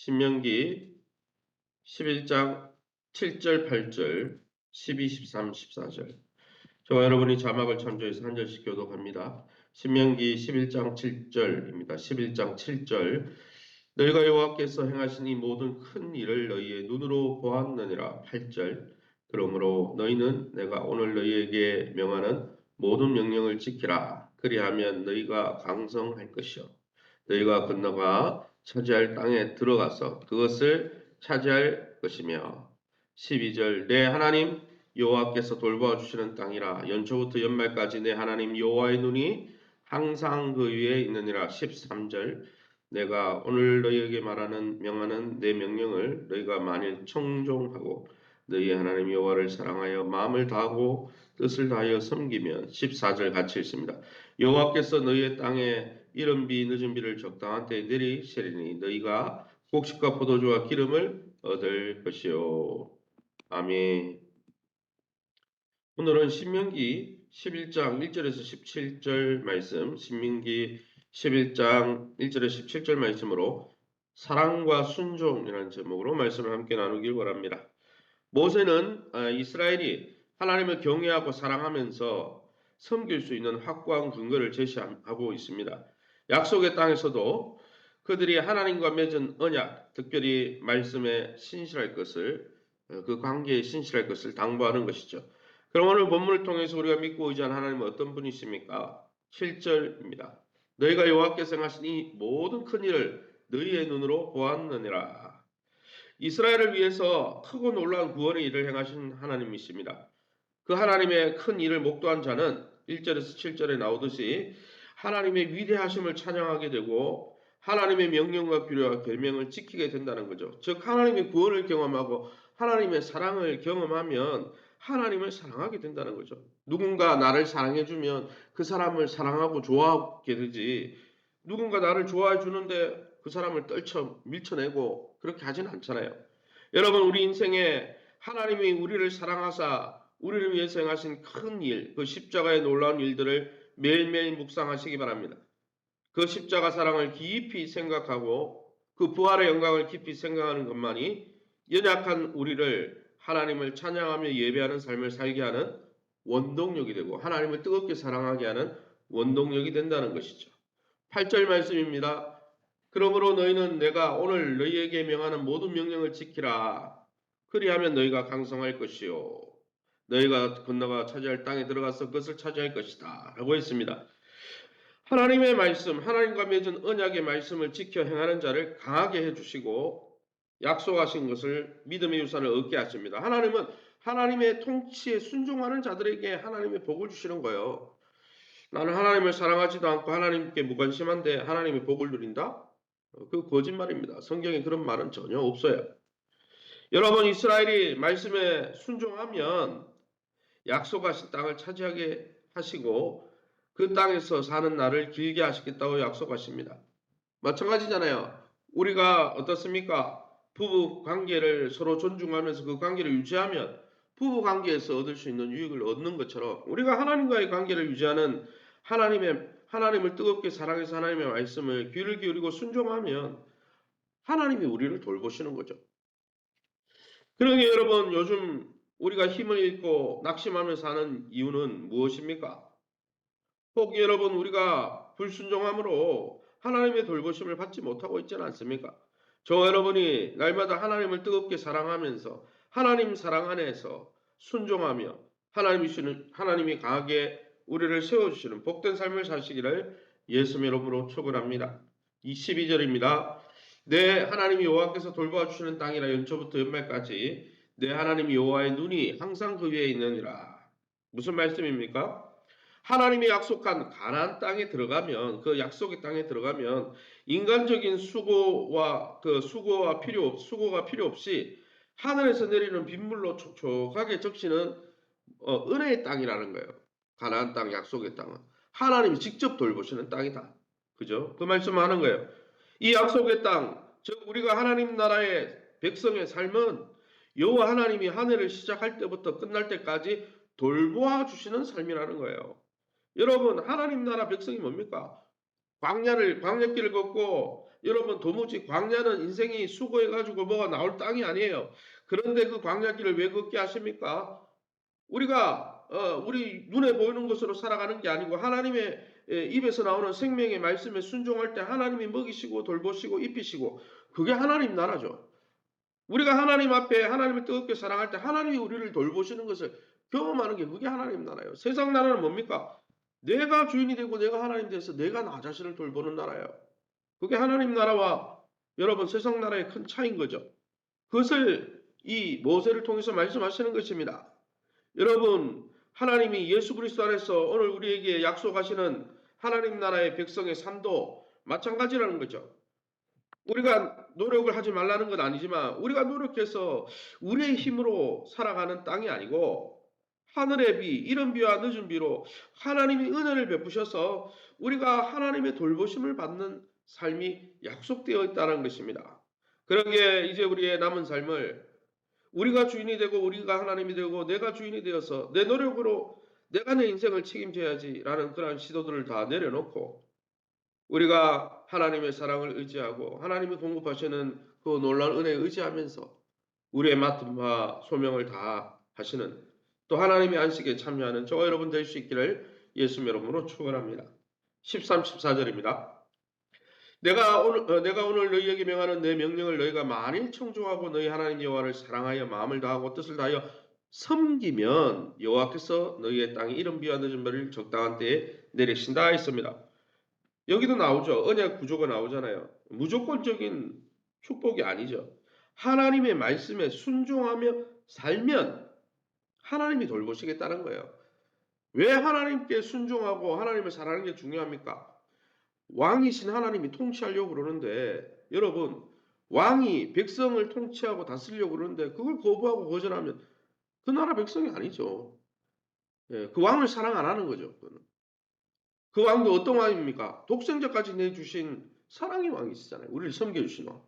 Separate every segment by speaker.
Speaker 1: 신명기 11장 7절, 8절, 12, 13, 14절. 저와 여러분이 자막을 참조해서 한 절씩 교독합니다. 신명기 11장 7절입니다. 11장 7절. 너희가 여호와께서 행하신 이 모든 큰 일을 너희의 눈으로 보았느니라. 8절. 그러므로 너희는 내가 오늘 너희에게 명하는 모든 명령을 지키라. 그리하면 너희가 강성할 것이요 너희가 건너가 차지할 땅에 들어가서 그것을 차지할 것이며 12절. 내 하나님 여호와께서 돌보아 주시는 땅이라. 연초부터 연말까지 내 하나님 여호와의 눈이 항상 그 위에 있느니라. 13절. 내가 오늘 너희에게 명하는 내 명령을 너희가 만일 청종하고 너희의 하나님 여호와를 사랑하여 마음을 다하고 뜻을 다하여 섬기면 14절 같이 읽습니다. 여호와께서 너희의 땅에 이른 비 늦은 비를 적당한 때에 내리시리니 너희가 곡식과 포도주와 기름을 얻을 것이요. 아멘. 오늘은 신명기 11장 1절에서 17절 말씀, 신명기 11장 1절에서 17절 말씀으로 사랑과 순종이라는 제목으로 말씀을 함께 나누길 원합니다. 모세는 이스라엘이 하나님을 경외하고 사랑하면서 섬길 수 있는 확고한 근거를 제시하고 있습니다. 약속의 땅에서도 그들이 하나님과 맺은 언약, 특별히 말씀에 신실할 것을, 그 관계에 신실할 것을 당부하는 것이죠. 그럼 오늘 본문을 통해서 우리가 믿고 의지하는 하나님은 어떤 분이십니까? 7절입니다. 너희가 여호와께서 행하신 이 모든 큰 일을 너희의 눈으로 보았느니라. 이스라엘을 위해서 크고 놀라운 구원의 일을 행하신 하나님이십니다. 그 하나님의 큰 일을 목도한 자는 1절에서 7절에 나오듯이 하나님의 위대하심을 찬양하게 되고 하나님의 명령과 규례와 계명을 지키게 된다는 거죠. 즉 하나님의 구원을 경험하고 하나님의 사랑을 경험하면 하나님을 사랑하게 된다는 거죠. 누군가 나를 사랑해주면 그 사람을 사랑하고 좋아하게 되지, 누군가 나를 좋아해 주는데 그 사람을 밀쳐내고 그렇게 하진 않잖아요. 여러분, 우리 인생에 하나님이 우리를 사랑하사 우리를 위해서 행하신 큰 일, 그 십자가의 놀라운 일들을 매일매일 묵상하시기 바랍니다. 그 십자가 사랑을 깊이 생각하고 그 부활의 영광을 깊이 생각하는 것만이 연약한 우리를 하나님을 찬양하며 예배하는 삶을 살게 하는 원동력이 되고 하나님을 뜨겁게 사랑하게 하는 원동력이 된다는 것이죠. 8절 말씀입니다. 그러므로 너희는 내가 오늘 너희에게 명하는 모든 명령을 지키라. 그리하면 너희가 강성할 것이요 너희가 건너가 차지할 땅에 들어가서 그것을 차지할 것이다 라고 했습니다. 하나님의 말씀, 하나님과 맺은 언약의 말씀을 지켜 행하는 자를 강하게 해주시고 약속하신 것을 믿음의 유산을 얻게 하십니다. 하나님은 하나님의 통치에 순종하는 자들에게 하나님의 복을 주시는 거예요. 나는 하나님을 사랑하지도 않고 하나님께 무관심한데 하나님의 복을 누린다? 그 거짓말입니다. 성경에 그런 말은 전혀 없어요. 여러분, 이스라엘이 말씀에 순종하면 약속하신 땅을 차지하게 하시고 그 땅에서 사는 날을 길게 하시겠다고 약속하십니다. 마찬가지잖아요. 우리가 어떻습니까? 부부 관계를 서로 존중하면서 그 관계를 유지하면 부부 관계에서 얻을 수 있는 유익을 얻는 것처럼 우리가 하나님과의 관계를 유지하는 하나님을 뜨겁게 사랑해서 하나님의 말씀을 귀를 기울이고 순종하면 하나님이 우리를 돌보시는 거죠. 그러니 여러분, 요즘 우리가 힘을 잃고 낙심하며 사는 이유는 무엇입니까? 혹 여러분, 우리가 불순종함으로 하나님의 돌보심을 받지 못하고 있지는 않습니까? 저 여러분이 날마다 하나님을 뜨겁게 사랑하면서 하나님 사랑 안에서 순종하며 하나님이 강하게 우리를 세워주시는 복된 삶을 사시기를 예수의 이름으로 축원합니다. 22절입니다. 내 하나님 여호와께서 돌보아 주시는 땅이라. 연초부터 연말까지 내 하나님 여호와의 눈이 항상 그 위에 있느니라. 무슨 말씀입니까? 하나님이 약속한 가나안 땅에 들어가면, 그 약속의 땅에 들어가면 인간적인 수고가 필요 없이 하늘에서 내리는 빗물로 촉촉하게 적시는 은혜의 땅이라는 거예요. 가나안 땅, 약속의 땅은 하나님이 직접 돌보시는 땅이다. 그죠? 그 말씀을 하는 거예요. 이 약속의 땅, 즉 우리가 하나님 나라의 백성의 삶은 여호와 하나님이 한 해를 시작할 때부터 끝날 때까지 돌보아 주시는 삶이라는 거예요. 여러분, 하나님 나라 백성이 뭡니까? 광야길을 걷고 여러분 도무지 광야는 인생이 수고해가지고 뭐가 나올 땅이 아니에요. 그런데 그 광야길을 왜 걷게 하십니까? 우리가 우리 눈에 보이는 것으로 살아가는 게 아니고 하나님의 입에서 나오는 생명의 말씀에 순종할 때 하나님이 먹이시고 돌보시고 입히시고 그게 하나님 나라죠. 우리가 하나님 앞에 하나님을 뜨겁게 사랑할 때 하나님이 우리를 돌보시는 것을 경험하는 게 그게 하나님 나라예요. 세상 나라는 뭡니까? 내가 주인이 되고 내가 하나님 돼서 내가 나 자신을 돌보는 나라예요. 그게 하나님 나라와 여러분 세상 나라의 큰 차이인 거죠. 그것을 이 모세를 통해서 말씀하시는 것입니다. 여러분 하나님이 예수 그리스도 안에서 오늘 우리에게 약속하시는 하나님 나라의 백성의 삶도 마찬가지라는 거죠. 우리가 노력을 하지 말라는 건 아니지만 우리가 노력해서 우리의 힘으로 살아가는 땅이 아니고 하늘의 비, 이른 비와 늦은 비로 하나님이 은혜를 베푸셔서 우리가 하나님의 돌보심을 받는 삶이 약속되어 있다는 것입니다. 그러기에 이제 우리의 남은 삶을 우리가 주인이 되고 우리가 하나님이 되고 내가 주인이 되어서 내 노력으로 내가 내 인생을 책임져야지라는 그러한 시도들을 다 내려놓고 우리가 하나님의 사랑을 의지하고 하나님이 공급하시는 그 놀라운 은혜에 의지하면서 우리의 맡은 바 소명을 다 하시는 또 하나님의 안식에 참여하는 저와 여러분 될 수 있기를 예수님 이름으로 축원합니다. 13, 14절입니다. 내가 오늘 너희에게 명하는 내 명령을 너희가 만일 청종하고 너희 하나님 여호와를 사랑하여 마음을 다하고 뜻을 다하여 섬기면 여호와께서 너희의 땅에 이른 비와 늦은 비를 적당한 때에 내리신다 했습니다. 여기도 나오죠. 언약 구조가 나오잖아요. 무조건적인 축복이 아니죠. 하나님의 말씀에 순종하며 살면 하나님이 돌보시겠다는 거예요. 왜 하나님께 순종하고 하나님을 사랑하는 게 중요합니까? 왕이신 하나님이 통치하려고 그러는데 여러분 왕이 백성을 통치하고 다스리려고 그러는데 그걸 거부하고 거절하면 그 나라 백성이 아니죠. 예, 그 왕을 사랑 안 하는 거죠. 그거는. 그 왕도 어떤 왕입니까? 독생자까지 내주신 사랑의 왕이시잖아요. 우리를 섬겨주신 왕.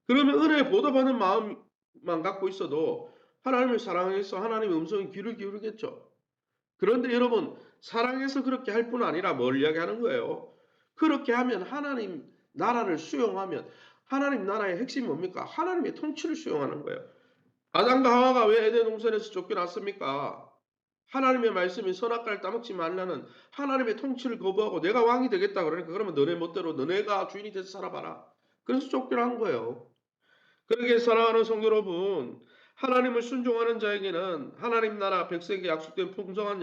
Speaker 1: 그러면 은혜에 보답하는 마음만 갖고 있어도 하나님을 사랑해서 하나님의 음성에 귀를 기울이겠죠. 그런데 여러분 사랑해서 그렇게 할 뿐 아니라 뭘 이야기하는 거예요? 그렇게 하면 하나님 나라를 수용하면 하나님 나라의 핵심이 뭡니까? 하나님의 통치를 수용하는 거예요. 아담과 하와가 왜 에덴 동산에서 쫓겨났습니까? 하나님의 말씀이 선악과를 따먹지 말라는 하나님의 통치를 거부하고 내가 왕이 되겠다 그러니까 그러면 너네 멋대로 너네가 주인이 돼서 살아봐라. 그래서 쫓겨난 거예요. 그러기에 사랑하는 성도 여러분, 하나님을 순종하는 자에게는 하나님 나라 백성에게 약속된 풍성한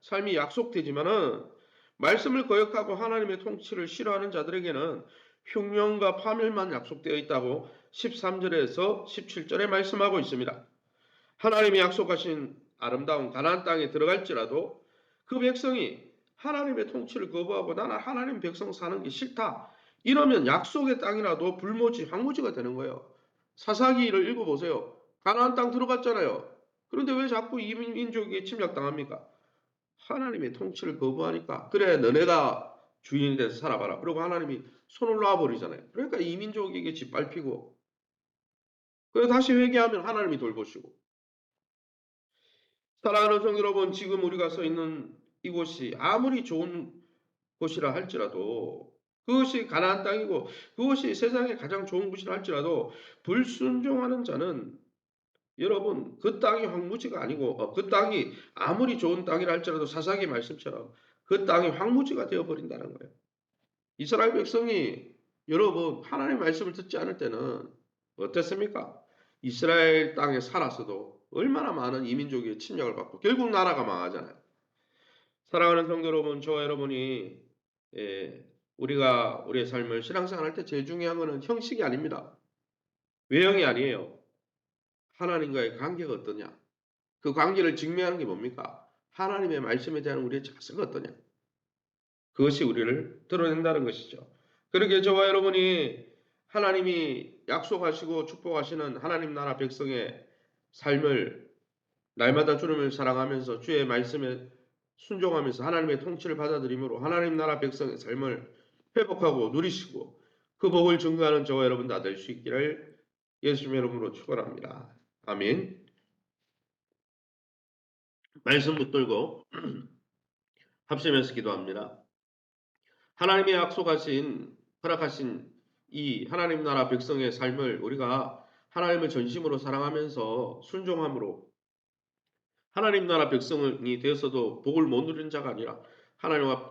Speaker 1: 삶이 약속되지만은 말씀을 거역하고 하나님의 통치를 싫어하는 자들에게는 흉년과 파멸만 약속되어 있다고 13절에서 17절에 말씀하고 있습니다. 하나님이 약속하신 아름다운 가나안 땅에 들어갈지라도 그 백성이 하나님의 통치를 거부하고 나는 하나님 백성 사는 게 싫다. 이러면 약속의 땅이라도 불모지 황무지가 되는 거예요. 사사기를 읽어보세요. 가나안 땅 들어갔잖아요. 그런데 왜 자꾸 이민족에게 침략당합니까? 하나님의 통치를 거부하니까 그래 너네가 주인이 돼서 살아봐라. 그리고 하나님이 손을 놔버리잖아요. 그러니까 이민족에게 짓밟히고 그래 다시 회개하면 하나님이 돌보시고 사랑하는 성도 여러분, 지금 우리가 서 있는 이곳이 아무리 좋은 곳이라 할지라도 그것이 가나안 땅이고 그것이 세상에 가장 좋은 곳이라 할지라도 불순종하는 자는 여러분 그 땅이 황무지가 아니고 그 땅이 아무리 좋은 땅이라 할지라도 사사기 말씀처럼 그 땅이 황무지가 되어버린다는 거예요. 이스라엘 백성이 여러분 하나님의 말씀을 듣지 않을 때는 어땠습니까? 이스라엘 땅에 살았어도 얼마나 많은 이민족의 침략을 받고 결국 나라가 망하잖아요. 사랑하는 성도 여러분, 저와 여러분이 우리가 우리의 삶을 신앙생활 할 때 제일 중요한 것은 형식이 아닙니다. 외형이 아니에요. 하나님과의 관계가 어떠냐? 그 관계를 증명하는 게 뭡니까? 하나님의 말씀에 대한 우리의 자세가 어떠냐? 그것이 우리를 드러낸다는 것이죠. 그러기에 저와 여러분이 하나님이 약속하시고 축복하시는 하나님 나라 백성의 삶을 날마다 주님을 사랑하면서 주의 말씀에 순종하면서 하나님의 통치를 받아들임으로 하나님 나라 백성의 삶을 회복하고 누리시고 그 복을 증거하는 저와 여러분 다 될 수 있기를 예수님의 이름으로 축원합니다. 아멘. 말씀 붙들고 합심해서 기도합니다. 하나님의 약속하신 허락하신 이 하나님 나라 백성의 삶을 우리가 하나님을 전심으로 사랑하면서 순종함으로 하나님 나라 백성이 되어서도 복을 못 누리는 자가 아니라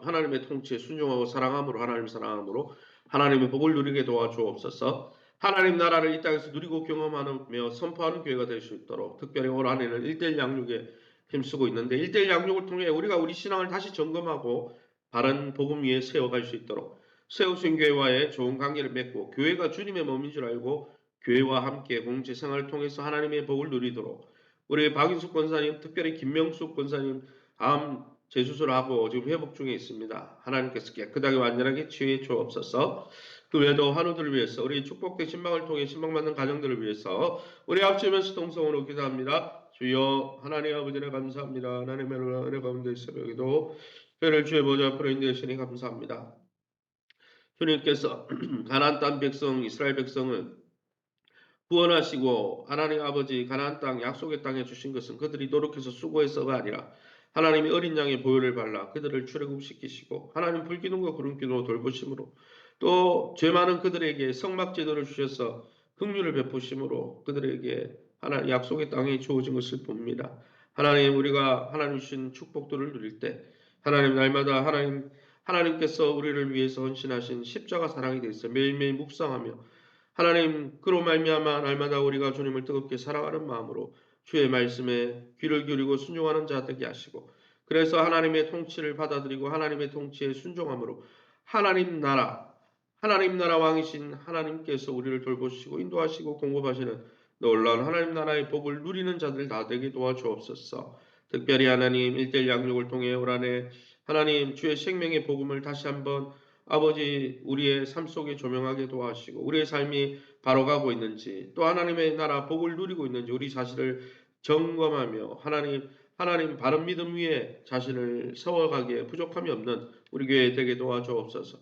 Speaker 1: 하나님의 통치에 순종하고 사랑함으로 하나님 사랑함으로 하나님의 복을 누리게 도와주옵소서. 하나님 나라를 이 땅에서 누리고 경험하며 선포하는 교회가 될 수 있도록 특별히 올 한해는 1:1 양육에 힘쓰고 있는데 1:1 양육을 통해 우리가 우리 신앙을 다시 점검하고 바른 복음 위에 세워갈 수 있도록 세우신 교회와의 좋은 관계를 맺고 교회가 주님의 몸인 줄 알고 교회와 함께 공동체 생활을 통해서 하나님의 복을 누리도록 우리 박인숙 권사님, 특별히 김명숙 권사님 암 재수술을 하고 지금 회복 중에 있습니다. 하나님께서 깨끗하게 완전하게 치유해 주옵소서. 그 외에도 환우들을 위해서 우리 축복된 신방을 통해 신방받는 가정들을 위해서 우리 앞지면서 동성으로 기도합니다. 주여 하나님 아버지를 감사합니다. 하나님의 은혜 가운데 새벽에도 회를 주의 보좌 앞으로 인도하시니 감사합니다. 주님께서 가나안 땅 백성 이스라엘 백성은 구원하시고 하나님 아버지 가나안 땅 약속의 땅에 주신 것은 그들이 노력해서 수고해서가 아니라 하나님이 어린 양의 보혈을 발라 그들을 출애굽시키시고 하나님 불기둥과 구름기둥으로 돌보심으로 또 죄 많은 그들에게 성막제도를 주셔서 긍휼을 베푸심으로 그들에게 하나님 약속의 땅에 주어진 것을 봅니다. 하나님 우리가 하나님 주신 축복들을 누릴 때 하나님 날마다 하나님께서 우리를 위해서 헌신하신 십자가 사랑에 대해서 매일매일 묵상하며 하나님 그로 말미암아 날마다 우리가 주님을 뜨겁게 사랑하는 마음으로 주의 말씀에 귀를 기울이고 순종하는 자 되게 하시고 그래서 하나님의 통치를 받아들이고 하나님의 통치에 순종함으로 하나님 나라 왕이신 하나님께서 우리를 돌보시고 인도하시고 공급하시는 놀라운 하나님 나라의 복을 누리는 자들 다 되게 도와주옵소서. 특별히 하나님 1:1 양육을 통해 올 한해 하나님 주의 생명의 복음을 다시 한번 아버지 우리의 삶 속에 조명하게 도와주시고 우리의 삶이 바로 가고 있는지 또 하나님의 나라 복을 누리고 있는지 우리 자신을 점검하며 하나님 바른 믿음 위에 자신을 세워가기에 부족함이 없는 우리 교회 되게 도와주옵소서.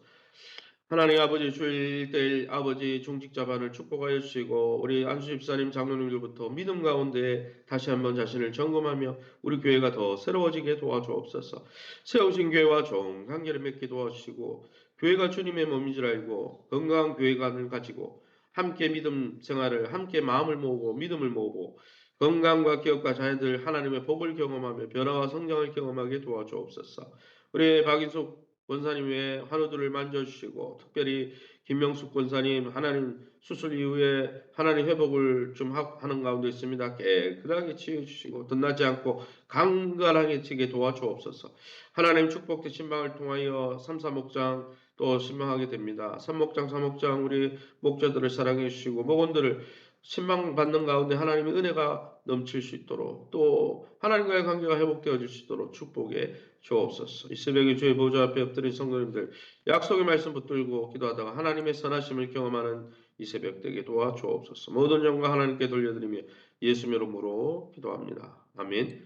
Speaker 1: 하나님 아버지 주일 때 아버지 중직자반을 축복하여 주시고 우리 안수 집사님 장로님들부터 믿음 가운데 다시 한번 자신을 점검하며 우리 교회가 더 새로워지게 도와주옵소서. 세우신 교회와 좋은 관계를 맺게 도와주시고 교회가 주님의 몸인 줄 알고 건강한 교회관을 가지고 함께 믿음 생활을 함께 마음을 모으고 믿음을 모으고 건강과 기업과 자녀들 하나님의 복을 경험하며 변화와 성장을 경험하게 도와주옵소서. 우리 박인숙 권사님 외에 환우들을 만져주시고 특별히 김명숙 권사님 하나님 수술 이후에 하나님 회복을 좀 하는 가운데 있습니다. 깨끗하게 치유해주시고 덧나지 않고 강건하게 치게 도와주옵소서. 하나님 축복된 신방을 통하여 3사목장 또 신방하게 됩니다. 3목장 4목장 우리 목자들을 사랑해 주시고 목원들을 신방 받는 가운데 하나님의 은혜가 넘칠 수 있도록 또 하나님과의 관계가 회복되어 줄 수 있도록 축복해 주옵소서. 이 새벽에 주의 보좌 앞에 엎드린 성도님들 약속의 말씀 붙들고 기도하다가 하나님의 선하심을 경험하는 이 새벽 되게 도와주옵소서. 모든 영광 하나님께 돌려드리며 예수 이름으로 기도합니다. 아멘.